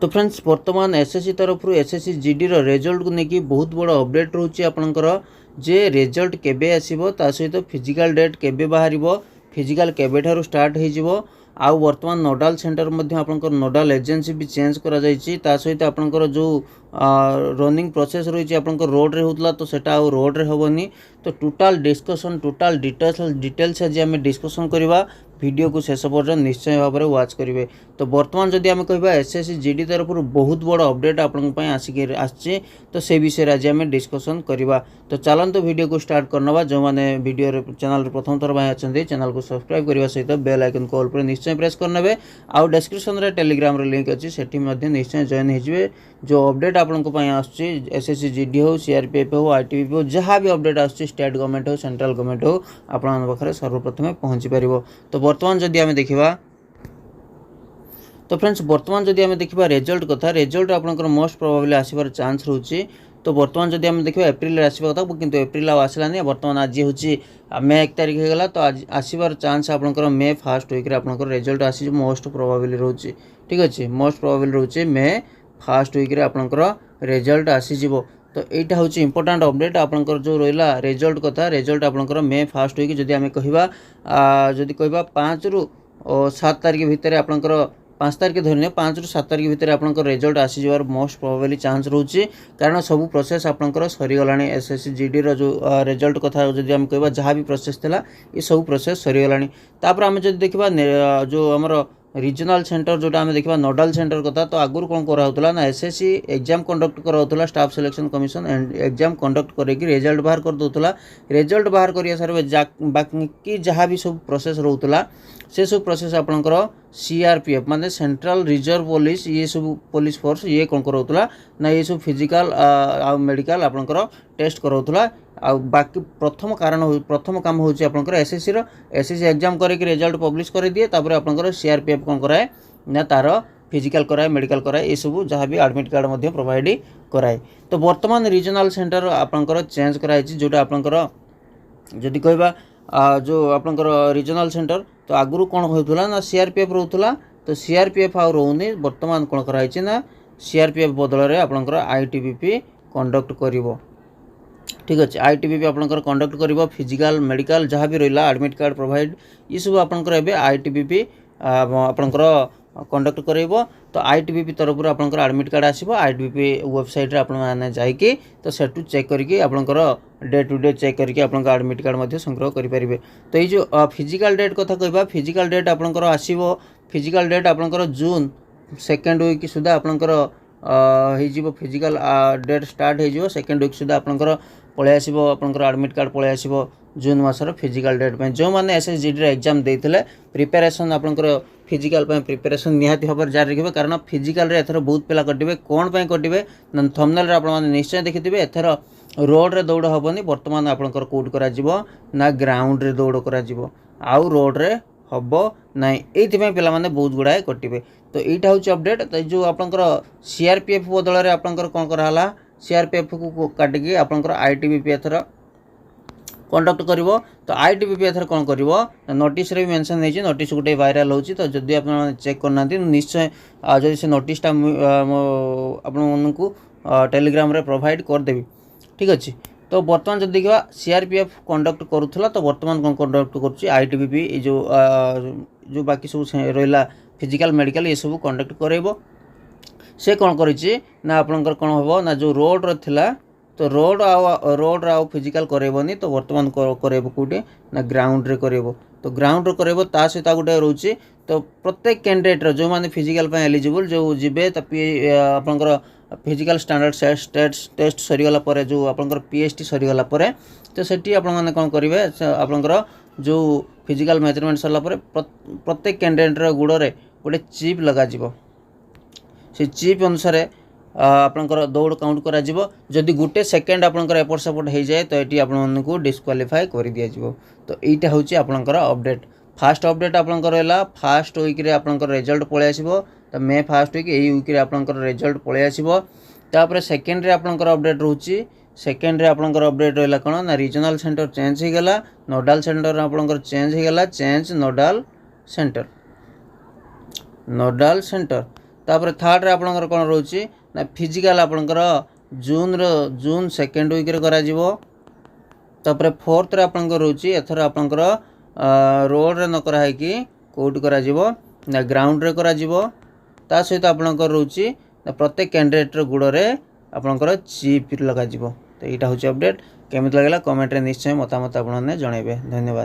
तो फ्रेंड्स वर्तमान एसएससी तरफ एसएससी जीडी रो रिजल्ट को लेकिन बहुत बड़ अपडेट रोचे आपणकर जे रिजल्ट केबे आसीबो ता सहित फिजिकल डेट केबे बाहरिबो फिजिकल केबे ठारू स्टार्ट होइजिबो आउ वर्तमान नोडाल सेंटर मध्य आपणकर नोडाल एजेंसी भी चेंज करा जायछि ता सहित आपणकर जो रनिंग प्रोसेस रही आपणकर रोड रे होतला तो सेटा आउ रोड रे होबनी तो टोटल डिस्कशन टोटल डिटेल्स आज आम डिस्कशन करवा वीडियो को शेष पर्यटन निश्चय भाव में वाच करेंगे। तो बर्तमान जदि आम कह एसएससी जीडी तरफ बहुत बड़ अपडेट आपंपाई आसिक आसी तो से विषय आज आम डिस्कसन करवा। तो चलते वीडियो को स्टार्ट करना जो मैंने वीडियो चैनल प्रथम थर अच्छा चैनल को सब्सक्राइब करने सहित बेल आइकन को ऑल पर निश्चय प्रेस करने आउ डिस्क्रिप्शन रे टेलीग्राम लिंक अच्छी से निश्चय जॉइन हो जो अपडेट आपंपाई आसएससी जीडी हो सीआरपीएफ हो आईटीबीपी हो जहाँ भी अपडेट आसुच्ची स्टेट गवर्नमेंट हो सेंट्रल गवर्नमेंट हो आपण पाखे सर्वप्रथम पहुँची पार। तो वर्तमान जदि आम देखा तो फ्रेंड्स वर्तमान जदि आम देखा रिजल्ट कथा रिजल्ट आपंकर मोस्ट प्रोबेबली आसबार चांस रोचे। तो वर्तमान जदि आम देखा एप्रिल आसवा कथा किंतु एप्रिल आसलानी वर्तमान आज हूँ मे 1 तारीख होगा तो आज आसबार चांस आपंकर मे फर्स्ट वीक आपंकर रिजल्ट आसी मोस्ट प्रोबेबली रोचे। ठीक अच्छे मोस्ट प्रोबेबली रोचे मे फर्स्ट वीक आपंकर रिजल्ट आसीजिवो। तो यहाँ हूँ इंपोर्टाट अपडेट आपंकर जो रहा रिजल्ट कथा रिजल्ट आपंकर मे फर्स्ट वीक जदि आम कह 5 रु 7 तारीख भितर आपंकर 5 तारीख धरने 5 रु 7 तारीख भितर आपंकर रिजल्ट आसीजार मोस्ट प्रोबेबली चांस रोचे कारण सब प्रोसेस आपंकर सरीगला एसएससी जीडी रो जो रिजल्ट कथा जदि आम कह जहाँ भी प्रोसेस था ये सब प्रोसेस सरीगला। तापर आम जब देखा जो आमर रीजनल सेंटर जोटा आम देखा नोडाल सेंटर कथा तो आगुरी कौन कराला ना एसएससी एग्जाम कंडक्ट कराला staff selection commission exam conduct करके रिजल्ट बाहर कर दूला रिजल्ट बाहर कर सारे बाकी जहाँ भी सब प्रोसेस रोला से सब प्रोसेस आपंकर सीआरपीएफ माने सेंट्रल रिजर्व पुलिस ये सब पुलिस फोर्स ये कौन कराला ना ये सब फिजिकल मेडिकल आपंकर टेस्ट कराला आ बाकी प्रथम काम होची आपनकर एसएससी रो एसएससी एग्जाम करे कि रिजल्ट पब्लिश कर दिए तापर आपनकर सीआरपीएफ कोन कराए ना तार फिजिकल कराए मेडिकल कराए ये सब जहाँ भी एडमिट कार्ड मध्य प्रोवाइड कराए। तो वर्तमान रीजनल सेंटर आपनकर चेंज कराई जोटा आपनकर जदि कहबा जो आपनकर रीजनल सेंटर तो आगुरु कौन होतुला ना सीआरपीएफ रोतुला तो सीआरपीएफ आ रोनी वर्तमान कौन कराई ना सीआरपीएफ बदल रे आपनकर आईटीबीपी कंडक्ट करिवो। ठीक अच्छे आईटीबीपी आपंकर कंडक्ट कर फिजिकल मेडिकल जहाँ भी रहा एडमिट कार्ड प्रोवाइड ये सब आपंकर एबे आईटीबीपी आपंकर कंडक्ट कर तो आईटीबीपी तरफ आपंकर एडमिट कार्ड आसो आईटीबीपी वेबसाइट आपने जाकि तो सेठू चेक करके आपंकर डे टू डे चेक करके आपंकर एडमिट कार्ड संग्रह करेंगे। तो ये जो फिजिकल डेट कथा कहबा फिजिकल डेट आपंकर आसो फिजिकल डेट आपंकर जून 2nd वीक सुधा आपंकर हो फिजिकल डेट स्टार्ट हो 2nd वीक सुधा आपंकर पलि आसो आपंकर एडमिट कार्ड पलि आसो जून मासर फिजिकल डेट पे जो मैंने एसएसजी एग्जाम देते प्रिपेरेसन आपंकर फिजिकल प्रिपेरेसन निहाती भाव जारी रखिए कारण फिजिकल एथर बहुत पिला कटे कौन पे कटे थंबनेल आपने निश्चय देखिथे एथर रोड रे दौड़ हेनी बर्तमान आपंकर कौट ना ग्राउंड रे दौड़ कर आउ रोड रे हम ना ये पिला माने बहुत गुड़ाए कटे। तो यहाँ हूँ अपडेट तो जो आपंकर सीआरपीएफ बदल में आपंकर कौन कराला सीआरपीएफ को काटिकी आपंकर आईटीबीपी एथर कंडक्ट कर तो आईटीबीपी एथर कौन कर नोटिस रे भी मेंशन होती नोटिस गोटे वायरल होची तो जदि आप चेक करना निश्चय जब से नोटिसटा आपको टेलीग्राम रे प्रोवाइड करदेवी। ठीक अच्छे तो बर्तमान जब देखा सीआरपीएफ कंडक्ट करूला तो बर्तमान कौन कंडक्ट कर आईटीबीपी जो बाकी सब रहा फिजिकल मेडिकल ये सब कंडक्ट करेबो से कौन करिछि ना आपनकर कौन हम ना जो रोड थिला तो रोड आउ फिजिकल करेबनी तो वर्तमान करेबो कोटे ना ग्राउंड रे करेबो तो ग्राउंड रे करेबो ता सहित गोटे रोचे तो प्रत्येक कैंडिडेट जो माने फिजिकल पे एलिजिबल जो जिबे तो आपनकर फिजिकल स्टैंडर्ड टेस्ट सरीगला पर जो आपनकर पीएसटी सरीगला पर तो सेठी आपन माने कौन करिवे आपनकर जो फिजिकल मेजरमेंट सरला पर प्रत्येक कैंडिडेट रो गुड़ रे गोटे चिप लगा जिवो से चिप अनुसार आपंकर दौड़ काउंट करा जदि गोटे सेकेंड आपंकर एपट सेपट हो जाए तो ये आपको डिस्क्वालीफाई कर दिज्व। तो यहाँ हूँ आपंकर अपडेट फास्ट अपडेट आपंकर रहा फास्ट वीक रे आपंकर रिजल्ट पलि आसो तो मे फर्स्ट वीक यही वीक रे आपंकर रिजल्ट पलि आसो तापर सेकेंड रे आपंकर अपडेट रोचे सेकेंड रे आपंकर अपडेट रहा कौन ना रीजनल सेंटर चेंज हो गला नोडाल सेंटर आपंकर चेंज हो गला चेंज नोडाल सेंटर तापर थर्ड रे आपनकर कोन रहउची ना फिजिकल आपनकर जून सेकेंड वीक रे करा जिवो। तापर फोर्थ रे आपनकर रहउची एथर आपनकर रोड रे न करा है कि कोड करा जिवो ना ग्राउंड रे करा जिवो। ता सहित आपनकर रहउची प्रत्येक कैंडिडेट रो गुड़ रे आपनकर चिप लगा जिवो। तो एटा होची अपडेट। केमित लागला कमेंट रे निश्चय मतामत आपन ने जणाइबे। धन्यवाद।